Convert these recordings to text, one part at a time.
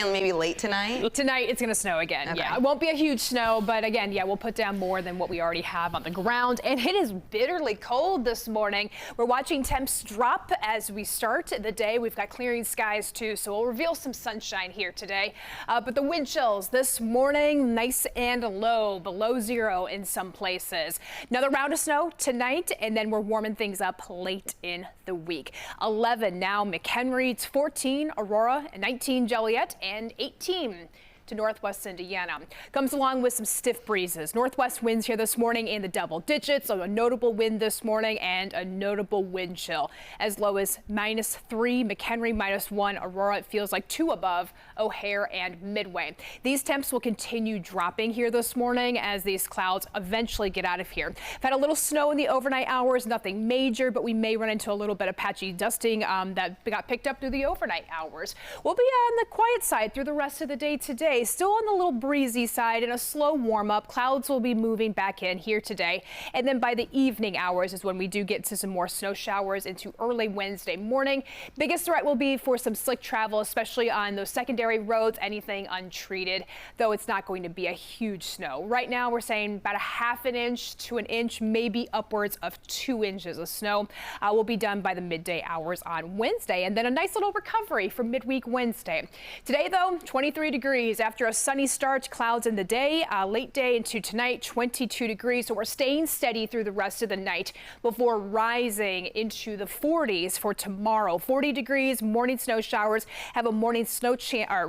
again maybe late tonight? Tonight it's going to snow again. Okay. Yeah, it won't be a huge snow, but again, yeah, we'll put down more than what we already have on the ground. And it is bitterly cold this morning. We're watching temps drop as we start the day. We've got clearing skies too, so we'll reveal some sunshine here today. But the wind chills this morning, nice and low, below zero in some places. Another round of snow tonight, and then we're warming things up late in the week. 11 now McHenry, it's 14 Aurora, 19 Joliet, and 18 to northwest Indiana. Comes along with some stiff breezes. Northwest winds here this morning in the double digits, so a notable wind this morning and a notable wind chill. As low as -3, McHenry -1, Aurora it feels like 2 above O'Hare and Midway. These temps will continue dropping here this morning as these clouds eventually get out of here. We've had a little snow in the overnight hours, nothing major, but we may run into a little bit of patchy dusting that got picked up through the overnight hours. We'll be on the quiet side through the rest of the day today. Still on the little breezy side and a slow warm up. Clouds will be moving back in here today. And then by the evening hours is when we do get to some more snow showers into early Wednesday morning. Biggest threat will be for some slick travel, especially on those secondary roads, anything untreated, though it's not going to be a huge snow. Right now we're saying about a ½ inch to an inch, maybe upwards of 2 inches of snow will be done by the midday hours on Wednesday. And then a nice little recovery for midweek Wednesday. Today though, 23 degrees. After a sunny start, clouds in the day, late day into tonight, 22 degrees. So we're staying steady through the rest of the night before rising into the 40s for tomorrow. 40 degrees, morning snow showers, have a morning snow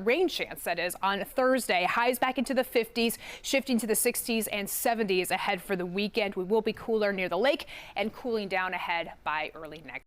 rain chance, that is, on Thursday. Highs back into the 50s, shifting to the 60s and 70s ahead for the weekend. We will be cooler near the lake and cooling down ahead by early next.